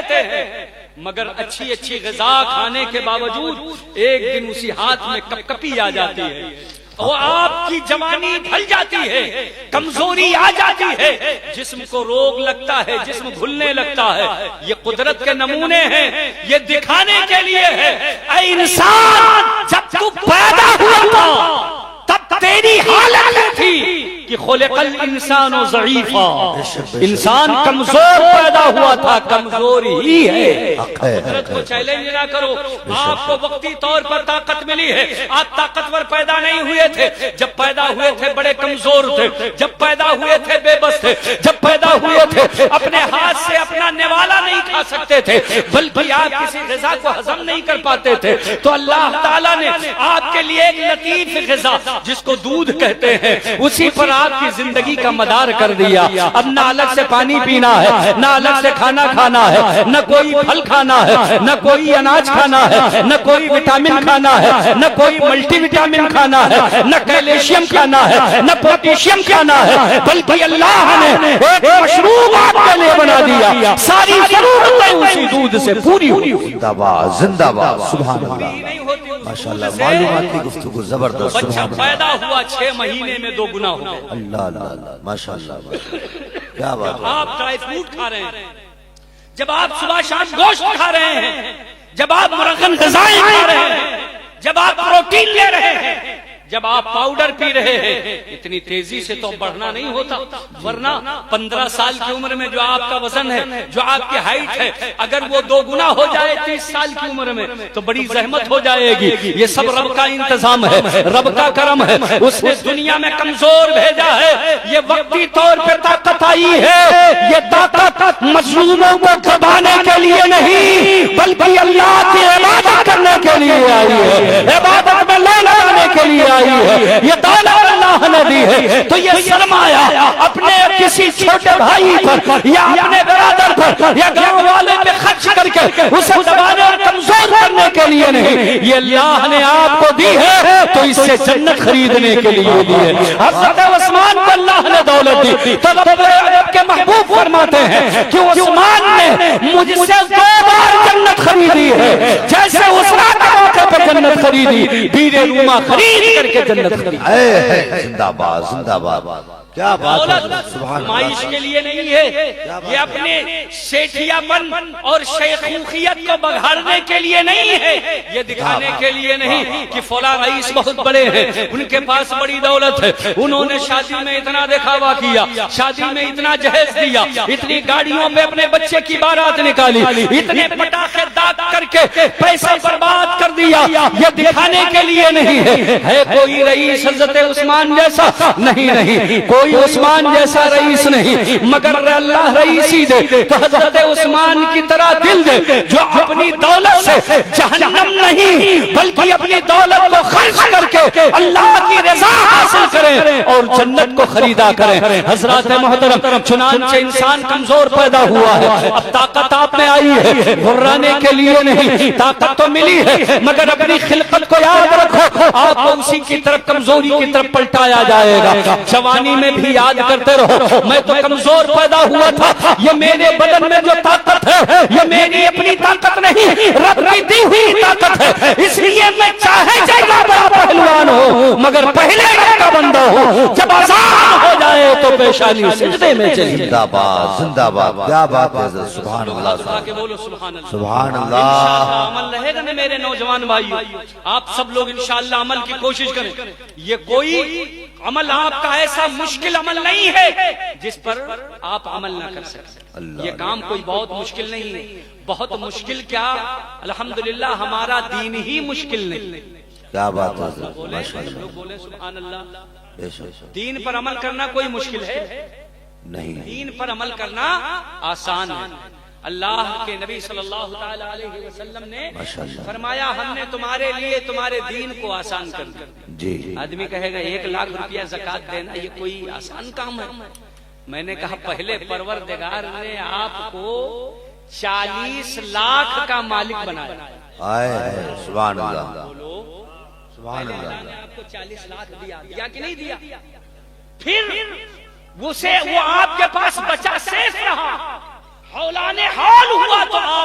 لیتے ہیں، مگر اچھی اچھی غذا کھانے کے باوجود ایک دن اسی ہاتھ میں کپ کپی آ جاتی ہے، وہ آپ کی جوانی ڈھل جاتی ہے، کمزوری آ جاتی ہے، جسم کو روگ لگتا ہے، جسم بھولنے لگتا ہے۔ یہ قدرت کے نمونے ہیں، یہ دکھانے کے لیے ہے۔ اے انسان، جب تو پیدا ہوا تھا تب تیری حالت یہ تھی کہ خلق الانسان ضعیفا، انسان کمزور پیدا ہوا تھا، کمزور ہی ہے۔ قدرت کو چیلنج نہ کرو، آپ کو وقتی طور پر طاقت ملی ہے، آپ طاقتور پیدا نہیں ہوئے تھے، جب پیدا ہوئے تھے بڑے کمزور تھے، جب پیدا ہوئے تھے بے بس تھے، جب پیدا ہوئے تھے اپنے ہاتھ سے اپنا نوالا نہیں کھا سکتے تھے، بلکہ آپ کسی غذا کو ہضم نہیں کر پاتے تھے، تو اللہ تعالیٰ نے آپ کے لیے ایک لطیف غذا جس کو دودھ کہتے ہیں اسی پر آپ کی زندگی کا مدار کر دیا۔ اب نہ الگ سے پانی پینا ہے، نہ الگ سے کھانا کھانا ہے، نہ کوئی پھل کھانا ہے، نہ کوئی اناج کھانا ہے، نہ کوئی وٹامن کھانا ہے، نہ کوئی ملٹی وٹامن کھانا ہے، نہ کیلشیم کھانا ہے، نہ پوٹیشیم کھانا ہے، بلکہ اللہ نے ایک مشروب آپ کے لیے بنا دیا، ساری ضرورتیں اسی دودھ سے پوری ہوئی۔ زندہ باد، زندہ باد، سبحان اللہ، ماشاءاللہ، معلومات کی گفتگو زبردست۔ بچہ پیدا ہوا 6 مہینے میں 2 گنا ہو گئے۔ اللہ اللہ اللہ، ماشاءاللہ، کیا بات ہے۔ آپ ڈرائی فروٹ کھا رہے ہیں، جب آپ صبح شام گوشت کھا رہے ہیں، جب آپ مرغن غذائیں کھا رہے ہیں، جب آپ پروٹین لے رہے ہیں، جب آپ پاؤڈر پی رہے ہیں، اتنی تیزی سے تو بڑھنا نہیں ہوتا، ورنہ 15 سال کی عمر میں جو آپ کا وزن ہے، جو آپ کی ہائٹ ہے، اگر وہ 2 گنا ہو جائے 30 سال کی عمر میں تو بڑی زحمت ہو جائے گی۔ یہ سب رب کا انتظام ہے، رب کا کرم ہے، اس نے دنیا میں کمزور بھیجا ہے، یہ وقتی طور پہ طاقت آئی ہے، یہ طاقت مظلوموں کو دبانے کے لیے نہیں بلکہ اللہ کی عبادت کرنے کے لیے آئی ہے، عبادت میں لے لگانے کے لیے آئی ہے، یہ دولت اللہ نے دی ہے۔ تو یہ سرمایہ اپنے کسی چھوٹے بھائی پر یا اپنے برادر پر یا گاؤں والے پہ خرچ کر کے اسے دبانے اور کمزور کرنے کے لیے نہیں، یہ اللہ نے آپ کو دی ہے تو اس سے جنت خریدنے کے لیے دی ہے۔ حضرت عثمان کو اللہ نے دولت دی، تب عرب کے محبوب فرماتے ہیں کہ عثمان نے مجھ سے 2 بار جنت خریدی ہے، جیسے اسرا کے موقع پر جنت خریدی، بیر روما خرید کر کے جنت خریدی۔ زندہ باد، زندہ باد، کیا بات ہے، سبحان اللہ۔ معیش کے لیے نہیں ہے، یہ اپنے سیٹھیا پن اور شیخوخیت کو بگھارنے کے لیے نہیں ہے، یہ دکھانے کے لیے نہیں کہ فلاں رئیس بہت بڑے ہیں، ان کے پاس بڑی دولت ہے، انہوں نے شادی میں اتنا دکھاوا کیا، شادی میں اتنا جہیز دیا، اتنی گاڑیوں میں اپنے بچے کی بارات نکالی، اتنے پٹاخے داغ کر کے پیسہ برباد کر دیا، یہ دکھانے کے لیے نہیں ہے۔ کوئی رئیس حضرت عثمان جیسا نہیں، کوئی عثمان جیسا رئیس نہیں، مگر اللہ رئیسی دے تو حضرت عثمان کی طرح دل دے جو اپنی دولت سے جہنم نہیں بلکہ اپنی دولت کو خرچ کر کے اللہ کی رضا حاصل کرے اور جنت کو خریدا کرے۔ حضرات محترم، چنانچہ انسان کمزور پیدا ہوا ہے، اب طاقت آپ میں آئی ہے، گھرانے کے لیے نہیں، طاقت تو ملی ہے مگر اپنی خلقت کو یاد رکھو، آپ کو اسی کی طرف کمزوری کی طرف پلٹایا جائے گا۔ جوانی میں بھی یاد کرتے رہو، میں تو کمزور پیدا ہوا تھا، یہ میرے بدن میں جو طاقت ہے یہ میری اپنی طاقت نہیں، رب کی دی ہوئی طاقت ہے، اس لیے میں چاہے جائے بڑا پہلوان ہو مگر پہلے رب کا بندہ ہو، جب آزاد ہو جائے تو پیشانی سجدے میں چلی۔ زندہ باد، زندہ باد، کیا بات ہے، سبحان اللہ، سبحان اللہ۔ عمل رہے گا نا میرے نوجوان بھائیو، آپ سب لوگ انشاءاللہ عمل کی کوشش کریں۔ یہ کوئی عمل آپ کا ایسا مشکل عمل نہیں ہے جس پر آپ عمل نہ کر سکتے، یہ کام کوئی بہت مشکل نہیں ہے، بہت مشکل کیا، الحمدللہ ہمارا دین ہی مشکل نہیں۔ کیا بات ہے، لوگ بولیں سبحان اللہ، دین پر عمل کرنا کوئی مشکل ہے نہیں، دین پر عمل کرنا آسان ہے۔ اللہ کے نبی صلی اللہ تعالی علیہ وسلم نے فرمایا ہم نے تمہارے لیے تمہارے دین کو آسان کر دیا۔ جی، آدمی کہے گا 1 لاکھ روپیہ زکوٰۃ دینا یہ کوئی آسان کام ہے؟ میں نے کہا پہلے پروردگار نے آپ کو 40 لاکھ کا مالک بنایا۔ آئے سبحان اللہ، سبحان اللہ، اللہ نے آپ کو 40 لاکھ دیا کہ نہیں دیا؟ پھر وہ آپ کے پاس بچا سیف رہا، حولان حال ہوا تو آپ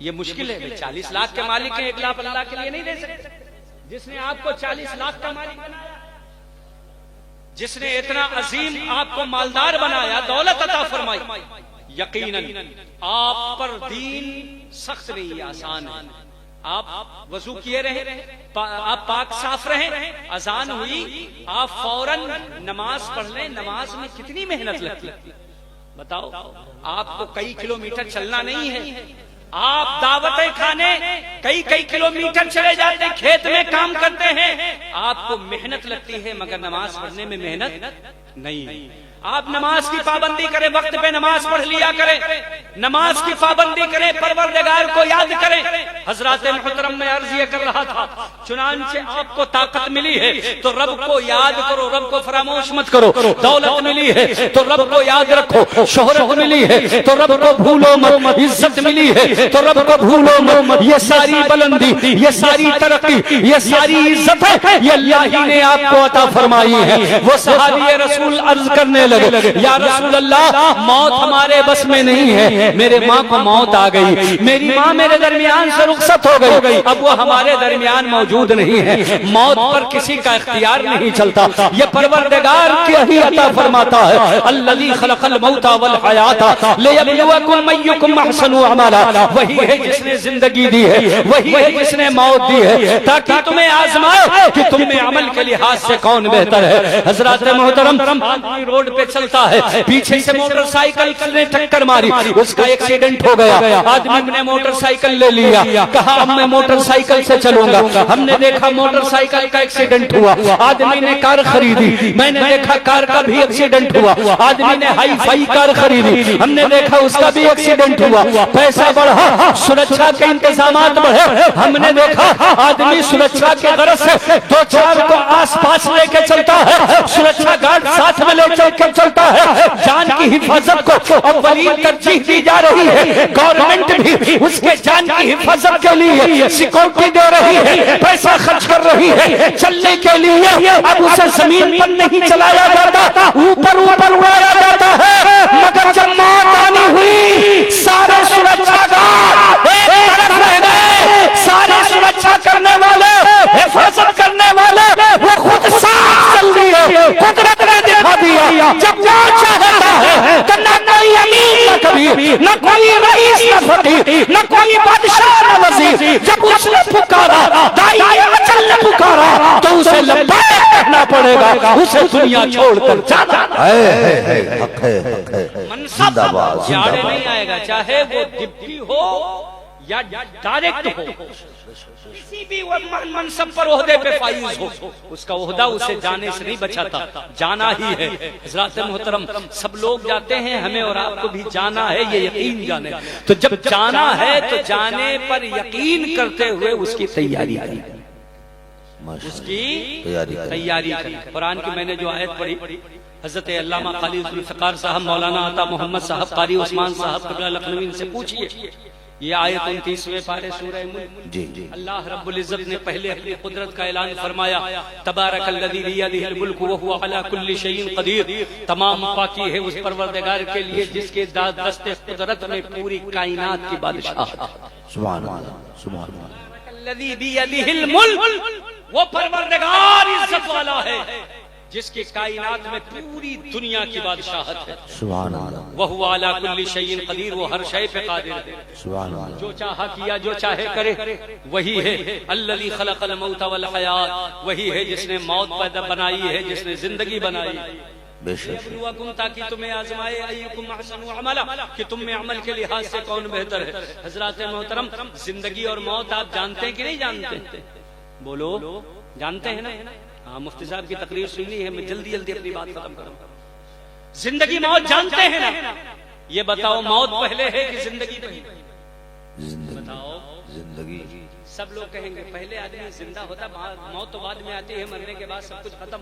یہ مشکل ہے، 40 لاکھ کے مالک ہیں، 1 لاکھ اللہ کے لیے نہیں دے سکتے؟ جس نے آپ کو 40 لاکھ کا مالک بنایا، جس نے اتنا عظیم آپ کو مالدار بنایا، دولت عطا فرمائی، یقیناً آپ پر دین سخت نہیں، آسان ہے۔ آپ وضو کیے رہے، آپ پاک صاف رہیں، اذان ہوئی، آپ فوراً نماز پڑھ لیں۔ نماز میں کتنی محنت لگتی ہے بتاؤ؟ آپ کو کئی کلومیٹر چلنا نہیں ہے، آپ دعوتیں کھانے کئی کلومیٹر چلے جاتے ہیں، کھیت میں کام کرتے ہیں، آپ کو محنت لگتی ہے، مگر نماز پڑھنے میں محنت نہیں۔ آپ نماز کی پابندی کریں، وقت پہ نماز پڑھ لیا کریں، نماز کی پابندی کریں، پروردگار کو یاد کریں۔ حضرات محترم میں عرض یہ کر رہا تھا، چنانچہ آپ کو طاقت ملی ہے تو رب کو یاد کرو، رب کو فراموش مت کرو۔ دولت ملی ہے تو رب کو یاد رکھو، شہرت ملی ہے تو رب کو بھولو مت، عزت ملی ہے تو رب کو بھولو مت۔ یہ ساری بلندی، یہ ساری ترقی، یہ ساری عزت ہے، یہ اللہ ہی نے آپ کو عطا فرمائی ہے۔ وہ صحابی رسول عرض کرنے لگے، یا رسول اللہ، موت ہمارے بس میں نہیں ہے، میرے ماں کو موت آ گئی، میری ماں میرے درمیان سے رخصت ہو گئی، اب وہ ہمارے درمیان موجود نہیں ہے۔ موت پر کسی کا اختیار نہیں چلتا، یہ پروردگار کی ہی عطا فرماتا ہے۔ الذی خلق الموت والحیات لیبلوکم ایکم احسن عملا، وہی ہے جس نے زندگی دی ہے، وہی ہے جس نے موت دی ہے، تاکہ تمہیں آزمائے کہ تم میں عمل کے لحاظ سے کون بہتر ہے۔ حضرات محترم، روڈ پہ چلتا ہے، پیچھے سے موٹر سائیکل نے ٹکر ماری، اس کا ایکسیڈنٹ ہو گیا، آدمی نے موٹر سائیکل لے لیا، کہا اب میں موٹر سائیکل سے چلوں گا۔ ہم نے دیکھا موٹر سائیکل کا ایکسیڈنٹ ہوا، آدمی نے کار خریدی، میں نے دیکھا کار کا بھی ایکسیڈنٹ ہوا، آدمی نے ہائی فائی کار خریدی، ہم نے دیکھا اس کا بھی ایکسیڈنٹ ہوا۔ پیسہ بڑھا، سرکشا کے انتظامات بڑھے، ہم نے دیکھا آدمی سرکشا کے غرض سے 2-4 کو آس پاس لے کے چلتا ہے، سرکشا گارڈ ساتھ میں لے کے چلتا ہے۔ جان کی حفاظت کو اولین ترجیح دی جا رہی ہے، گورنمنٹ بھی اس کے جان کی حفاظت کے لیے سیکورٹی دے رہی ہے، پیسہ خرچ کر رہی ہے چلنے کے لیے۔ اب اسے زمین پر نہیں چلایا جاتا، اوپر اڑایا جاتا ہے، مگر جب موت آنی ہوئی، سارے سرکشا گارڈ ایک طرف رہ گئے، سارے سرکشا کرنے والے، حفاظت کرنے والے وہ خود ساتھ چل دیے۔ قدرت نے دکھا دیا، جب وہ چاہتا ہے تو نہ کوئی امیر نہ کبیر، نہ کوئی رئیس نہ فقیر، نہ کوئی بادشاہ نہ وزیر، جب اس نے پکارا، دائی اجل نے پکارا، تو اسے لبیک کہنا پڑے گا، اسے دنیا چھوڑ کر جانا۔ حق ہے، منصب جاڑے نہیں آئے گا، چاہے وہ ڈپٹی ہو یا ڈائریکٹ ہو، کسی بھی منصب پر عہدے پہ فائز ہو، اس کا عہدہ اسے جانے سے نہیں بچاتا، جانا ہی ہے۔ حضرات محترم، سب لوگ جاتے ہیں، ہمیں اور آپ کو بھی جانا ہے، یہ یقین جانے۔ تو جب جانا ہے تو جانے پر یقین کرتے ہوئے اس کی تیاری کریں، اس کی تیاری کریں۔ قرآن کی میں نے جو آیت پڑھی، حضرت علامہ قاری ذوالفقار صاحب، مولانا عطا محمد صاحب، قاری عثمان صاحب قبلہ لکھنوی سے پوچھئے، یہ آیت 29ویں پارے سورہ ملک، اللہ رب العزت نے پہلے اپنی قدرت کا اعلان فرمایا، تبارک الذی بیدہ الملک وہو علی کل شیء قدیر، تمام پاکی ہے اس پروردگار کے لیے جس کے دست قدرت میں پوری کائنات کی بادشاہت ہے۔ سبحان اللہ، سبحان اللہ۔ تبارک الذی بیدہ الملک، وہ پروردگار عزت والا ہے جس کی کائنات میں پوری دنیا کی بادشاہت ہے۔ سبحان اللہ۔ وہو علی کل شیء قدیر، وہ ہر شے پہ قادر ہے۔ سبحان اللہ۔ جو چاہا کیا، جو چاہے کرے، وہی ہے۔ الذی خلق الموت والحیات، وہی ہے جس نے موت پیدا بنائی ہے، جس نے زندگی بنائی، بے شک، لیبلوکم، تاکہ تمہیں آزمائے، ایکم احسن عملا، کہ تم میں عمل کے لحاظ سے کون بہتر ہے۔ حضرات محترم، زندگی اور موت آپ جانتے ہیں کہ نہیں جانتے؟ بولو، جانتے ہیں نا؟ ہاں، مفتی صاحب کی تقریر سننی ہے، میں جلدی اپنی بات ختم کروں۔ زندگی موت جانتے ہیں نا؟ یہ بتاؤ، موت پہلے ہے کہ زندگی پہلے؟ بتاؤ۔ زندگی، سب لوگ کہیں گے پہلے آدمی زندہ ہوتا، موت تو بعد میں آتی ہے، مرنے کے بعد سب کچھ ختم۔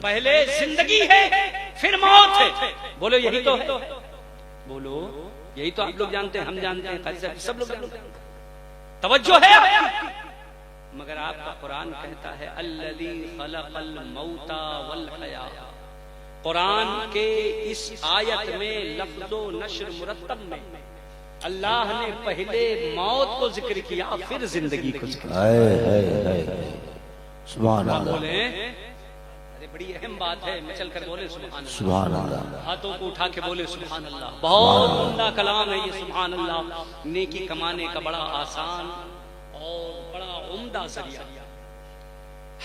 پہلے زندگی ہے پھر موت ہے، بولو یہی تو ہے؟ بولو یہی تو آپ لوگ جانتے ہیں، ہم جانتے ہیں، سب لوگ جانتے ہیں۔ توجہ ہے آپ کی؟ مگر آپ کا قرآن کہتا ہے الذی خلق الموت والحیات، قرآن کے اس آیت میں لفظ و نشر مرتب میں اللہ نے پہلے موت کو ذکر کیا پھر زندگی کو ذکر کیا. سبحان اللہ. بولے ارے بڑی اہم بات ہے، میں چل کر بولے سبحان اللہ. سبحان اللہ. ہاتھوں کو اٹھا کے بولے سبحان اللہ. بہت عمدہ کلام ہے یہ سبحان اللہ. نیکی کمانے کا بڑا آسان اور بڑا عمدہ ذریعہ.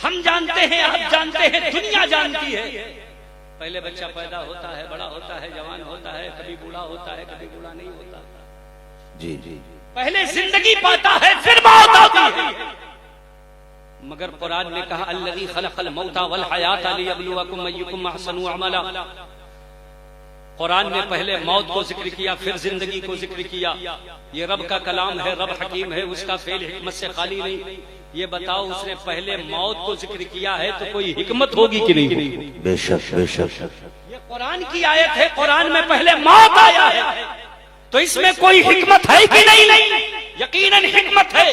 ہم جانتے ہیں، آپ جانتے ہیں، دنیا جانتی ہے. پہلے بچہ پیدا ہوتا ہے، بڑا ہوتا ہے، جوان ہوتا ہے، کبھی بوڑھا ہوتا ہے، کبھی بوڑھا نہیں ہوتا. جی جی. پہلے زندگی پاتا ہے پھر موت آتی ہے. مگر قرآن نے کہا الذی خلق الموت والحیات لیبلوکم ایکم احسن عملا. قرآن نے پہلے موت کو ذکر کیا پھر زندگی کو ذکر کیا. یہ رب کا کلام ہے، رب حکیم ہے، اس کا فعل حکمت سے خالی نہیں. یہ بتاؤ اس نے پہلے موت کو ذکر کیا ہے تو کوئی حکمت ہوگی کہ نہیں ہوگی؟ بے شک بے شک. یہ قرآن کی آیت ہے، قرآن میں پہلے موت آیا ہے تو اس میں کوئی حکمت ہے کہ نہیں؟ یقیناً حکمت ہے.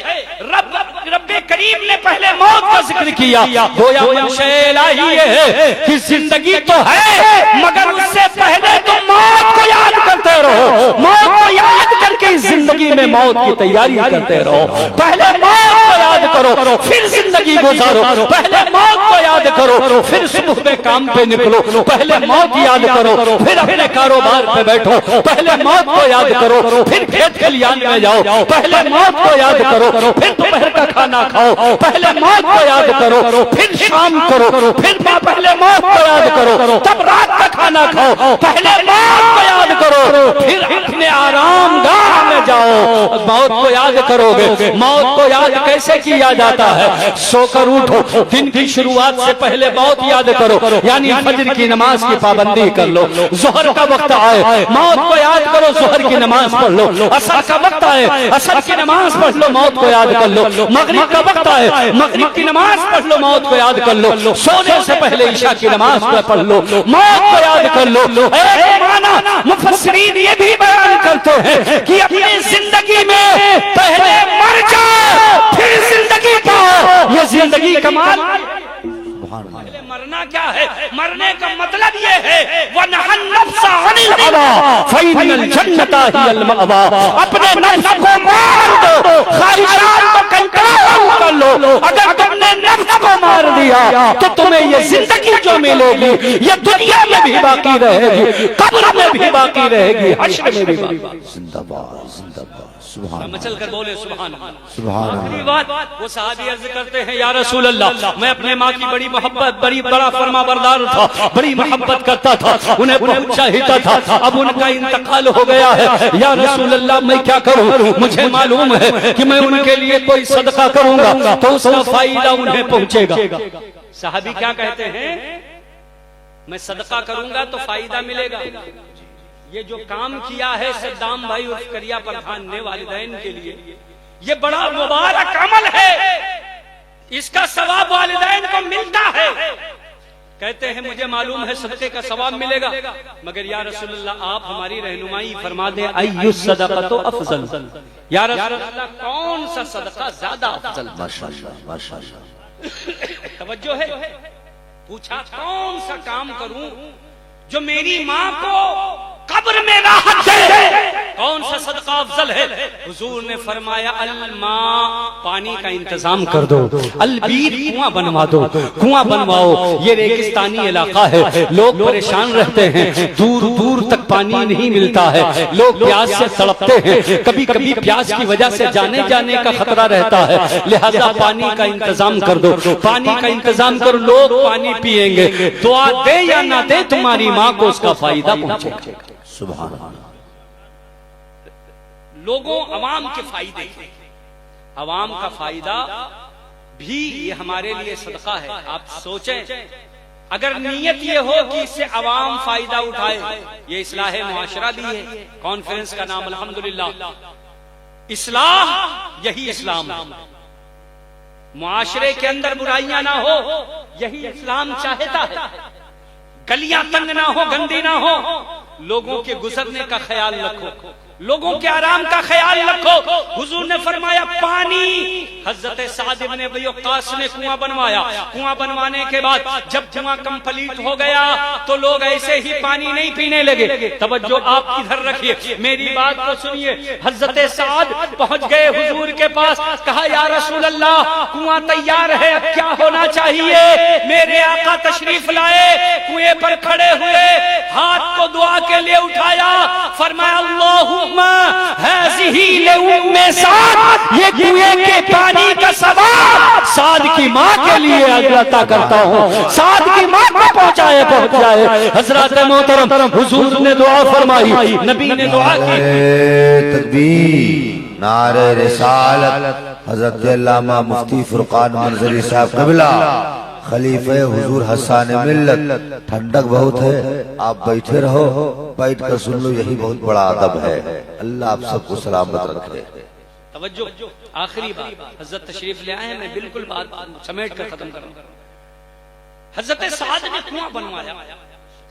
رب کریم نے پہلے موت کا ذکر کیا. گویا منشأ الہی یہ ہے کہ زندگی تو ہے مگر اس سے پہلے تو موت کو یاد کرتے رہو. موت کو یاد کر کے زندگی میں موت کی تیاری کرتے رہو. پہلے موت کو یاد کرو پھر زندگی گزارو. پہلے موت کو یاد کرو پھر صبح میں کام پہ نکلو. پہلے موت یاد کرو پھر اپنے کاروبار پہ بیٹھو. پہلے موت کو یاد کرو پھر کھیت کھلیان میں جاؤ. پہلے موت کو یاد کرو پھر دوپہر کا کھانا کھاؤ. پہلے موت کو یاد کرو پھر شام کرو. پھر پہلے موت کو یاد کرو تب رات کا کھانا کھاؤ. پہلے موت کو یاد کرو پھر اپنے آرام گاہ میں جاؤ. موت کو یاد کرو گے. موت کو یاد کیسے کیا جاتا ہے؟ سو کر اٹھو، دن کی شروعات سے پہلے موت یاد کرو. یعنی فجر کی نماز کی پابندی کر لو. ظہر کا وقت آئے موت کو یاد کرو، ظہر کی نماز پڑھ لو. عصر کا وقت آئے عصر کی نماز پڑھ لو، موت کو یاد کر لو. مغرب کا وقت آئے مغرب کی نماز پڑھ لو، موت کو یاد کر لو. سونے سے پہلے عشاء کی نماز کو پڑھ لو، موت کو یاد کر لو. ایک معنی مفسرین یہ بھی بیان کرتے ہیں کہ اپنی زندگی میں پہلے مر جاؤ پھر زندگی پاؤ. یہ زندگی کمال. پہلے مرنا کیا ہے؟ مرنے کا مطلب یہ ہے وَنَحَ النَّفْسَ عَنِ الْهَوَىٰ فَإِنَّ الْجَنَّةَ هِيَ الْمَأْوَىٰ. اپنے نفس کو مار دو، خواہشات کو کنٹرول کر لو. اگر تم نے نفس کو مار دیا تو تمہیں یہ زندگی جو ملے گی یہ دنیا میں بھی باقی رہے گی، قبر میں بھی باقی رہے گی، حشر میں بھی باقی. زندہ باد زندہ باد. سبحان مچل کر بولے سبحان اللہ. سبحان آخری اللہ. بات وہ صحابی عرض کرتے ہیں یا رسول اللہ میں اپنے ماں کی بڑی محبت بڑا فرما بردار تھا، بڑی محبت کرتا تھا، انہیں بہت چاہتا تھا. اب ان کا انتقال ہو گیا ہے یا رسول اللہ میں کیا کروں؟ مجھے معلوم ہے کہ میں ان کے لیے کوئی صدقہ کروں گا تو اس کا فائدہ انہیں پہنچے گا. صحابی کیا کہتے ہیں؟ میں صدقہ کروں گا تو فائدہ ملے گا. یہ جو کام کیا ہے صدام بھائی عرف کریا پردھان نے والدین کے لیے، یہ بڑا مبارک عمل ہے، اس کا ثواب والدین کو ملتا ہے. کہتے ہیں مجھے معلوم ہے صدقے کا ثواب ملے گا، مگر یا رسول اللہ آپ ہماری رہنمائی فرما دیں ایُّ الصدقۃ افضل. یا رسول اللہ کون سا صدقہ زیادہ افضل؟ ماشاءاللہ ماشاءاللہ. توجہ ہے. پوچھا کون سا کام کروں جو میری ماں کو قبر میں راحت دے؟ کون سا صدقہ افضل ہے؟ حضور نے فرمایا الماء، پانی کا انتظام کر دو. البیر، کنواں بنوا دو. کنواں بنواؤ. یہ ریگستانی علاقہ ہے، لوگ پریشان رہتے ہیں، دور دور تک پانی نہیں ملتا ہے، لوگ پیاس سے تڑپتے ہیں، کبھی کبھی پیاس کی وجہ سے جانے کا خطرہ رہتا ہے. لہذا پانی کا انتظام کر دو. پانی کا انتظام کرو، لوگ پانی پیئیں گے. دعا دے یا نہ دے تمہاری ماں کو اس کا فائدہ پہنچے گا. سبحان اللہ. لوگوں عوام کے فائدے، عوام کا فائدہ بھی یہ ہمارے لیے صدقہ ہے. آپ سوچیں اگر نیت یہ ہو کہ اس سے عوام فائدہ اٹھائے، یہ اصلاح معاشرہ بھی ہے. کانفرنس کا نام الحمدللہ اصلاح، یہی اسلام ہے. معاشرے کے اندر برائیاں نہ ہو، یہی اسلام چاہتا ہے. گلیاں تنگ نہ ہو، گندی نہ ہو، لوگوں کے گزرنے کا خیال رکھو. لوگوں کے آرام کا خیال رکھو. حضور نے فرمایا پانی. حضرت سعد بن ابی وقاص نے کنواں بنوایا. کنواں بنوانے کے بعد جب کنواں کمپلیٹ ہو گیا تو لوگ ایسے ہی پانی نہیں پینے لگے. توجہ آپ ادھر رکھیے, میری بات کو سنیے. حضرت سعد پہنچ گئے حضور کے پاس, کہا یا رسول اللہ کنواں تیار ہے, اب کیا ہونا چاہیے؟ میرے آقا تشریف لائے, کنویں پر کھڑے ہوئے, ہاتھ کو دعا کے لیے اٹھایا, فرمایا اللہم ہذہ لأم سعد, یہ کنویں کے پانی کا ثواب سعد کی ماں کے لیے عطا کرتا ہوں, سعد کی ماں کو پہنچ جائے. حضرات محترم حضور نے دعا فرمائی, نبی نے دعا کی. تکبیر, نعرہ رسالت. حضرت علامہ مفتی فرقان منظری صاحب قبلہ خلیفہ حضور حسان ملت. ٹھنڈک بہت ہے, آپ بیٹھے رہو, بیٹھ کر سن لو, یہی بہت بڑا ادب ہے. اللہ آپ سب کو سلامت رکھے. توجہ, آخری بات, حضرت تشریف لے آئے ہیں, میں بالکل بات سمیٹ کر ختم کروں. حضرت سعد نے کنواں بنوایا,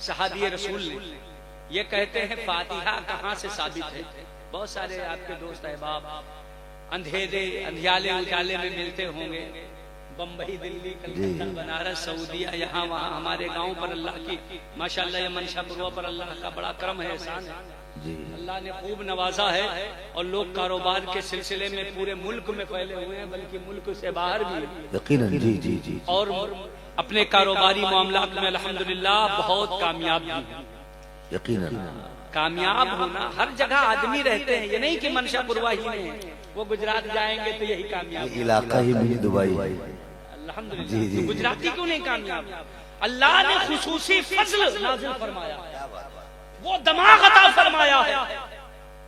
صحابی رسول نے. یہ کہتے ہیں فاتحہ کہاں سے ثابت ہے؟ بہت سارے آپ کے دوست احباب اندھیرے اندھیالے اجالے میں ملتے ہوں گے, بمبئی, دلی, کلکتہ, بنارس, سعودیہ, یہاں وہاں. ہمارے گاؤں پر اللہ کی ماشاءاللہ یہ منشا پوروا پر اللہ کا بڑا کرم ہے, احسان ہے. اللہ نے خوب نوازا ہے, اور لوگ کاروبار کے سلسلے میں پورے ملک میں پھیلے ہوئے ہیں, بلکہ ملک سے باہر بھی, یقیناً. جی جی جی. اور اپنے کاروباری معاملات میں الحمدللہ بہت کامیاب بھی ہیں. یقیناً کامیاب ہونا ہر جگہ آدمی رہتے ہیں, یہ نہیں کہ منشا پوروا ہی میں ہیں, وہ گجرات جائیں گے تو یہی کامیاب. علاقہ ہی منی دبئی. الحمدللہ. گجراتی کیوں نہیں کامیاب؟ اللہ نے خصوصی فضل نازل فرمایا, وہ دماغ عطا فرمایا ہے,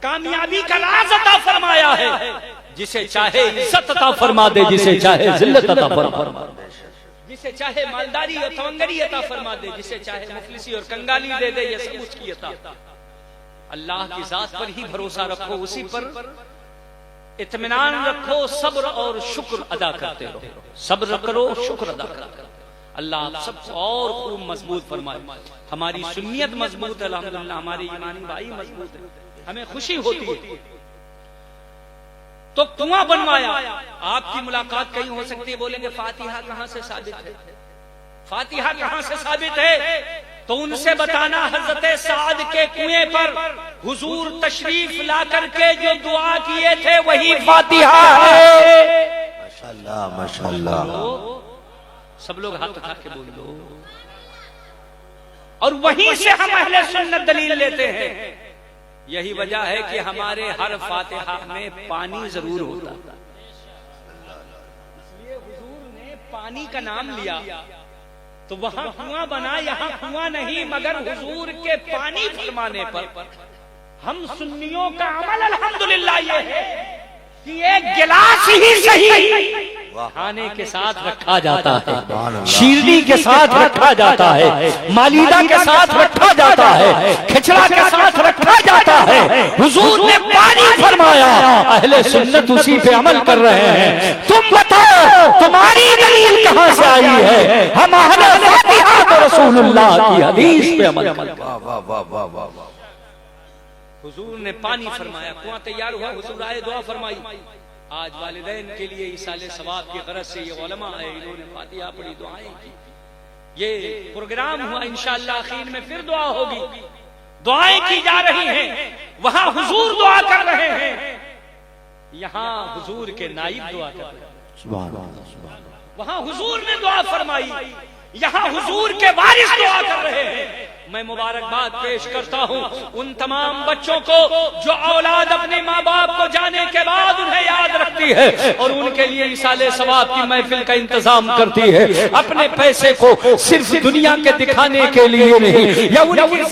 کامیابی کا راز عطا فرمایا ہے. جسے چاہے عزت عطا فرما دے, جسے چاہے ذلت عطا فرما دے, جسے چاہے مالداری اور تونگری عطا فرما دے, جسے چاہے مفلسی اور کنگالی دے دے, یہ سب اس کی عطا. اللہ کی ذات پر ہی بھروسہ رکھو, اسی پر اطمینان رکھو, صبر اور شکر ادا کرتے رہو. صبر کرو, شکر ادا کرو. اللہ آپ سب کو اور خوب مضبوط فرمائے. ہماری سنیت مضبوط ہے الحمدللہ, ہمارے ایمانی بھائی مضبوط ہے, ہمیں خوشی ہوتی ہے. تو کنواں بنوایا. آپ کی ملاقات کہیں ہو سکتی ہے, بولیں گے فاتحہ کہاں سے ثابت ہے, فاتحہ کہاں سے ثابت ہے؟ تو ان سے بتانا حضرت سعد کے کنویں پر حضور تشریف لا کر کے جو دعا کیے تھے وہی فاتحہ ہے. ماشاءاللہ ماشاءاللہ. سب لوگ ہاتھ اٹھا کے بول دو. اور وہیں سے ہم اہل سنت دلیل لیتے ہیں. یہی وجہ ہے کہ ہمارے ہر فاتحہ میں پانی ضرور ہوتا. اس لیے حضور نے پانی کا نام لیا, تو وہاں کنواں بنا, یہاں کنواں نہیں, مگر حضور کے پانی فرمانے پر ہم سنیوں کا عمل الحمدللہ یہ ہے کہ ایک گلاس ہی صحیح کھانے کے ساتھ رکھا جاتا ہے, شیرنی کے ساتھ رکھا جاتا ہے, مالیدہ کے ساتھ رکھا جاتا ہے, کھچڑا کے ساتھ رکھا جاتا ہے. حضور نے پانی فرمایا, اہل سنت اسی پہ عمل کر رہے ہیں. تم بتاؤ تمہاری دلیل کہاں سے آئی ہے؟ ہم اہل فاتحہ رسول اللہ کی حدیث پہ عمل کرتے ہیں. حضور نے پانی فرمایا, کنواں تیار ہوا, حضور آئے, دعا فرمائی. آج والدین کے لیے ایصال ثواب کی غرض سے یہ علماء ہے, انہوں نے فاتحہ پڑھی, دعائیں کی. یہ پروگرام ہوا, انشاءاللہ اخیر میں پھر دعا ہوگی. دعائیں کی جا رہی ہیں, وہاں حضور دعا کر رہے ہیں, یہاں حضور کے نائب دعا کر رہے ہیں. سبحان اللہ سبحان اللہ. وہاں حضور نے دعا فرمائی, یہاں حضور کے وارث دعا کر رہے ہیں. میں مبارکباد پیش کرتا ہوں ان تمام بچوں کو جو اولاد اپنے ماں باپ کو جانے کے بعد انہیں یاد رکھتی ہے اور ان کے لیے ایصال ثواب کی محفل کا انتظام کرتی ہے. اپنے پیسے کو صرف دنیا کے دکھانے کے لیے نہیں, یا ان کی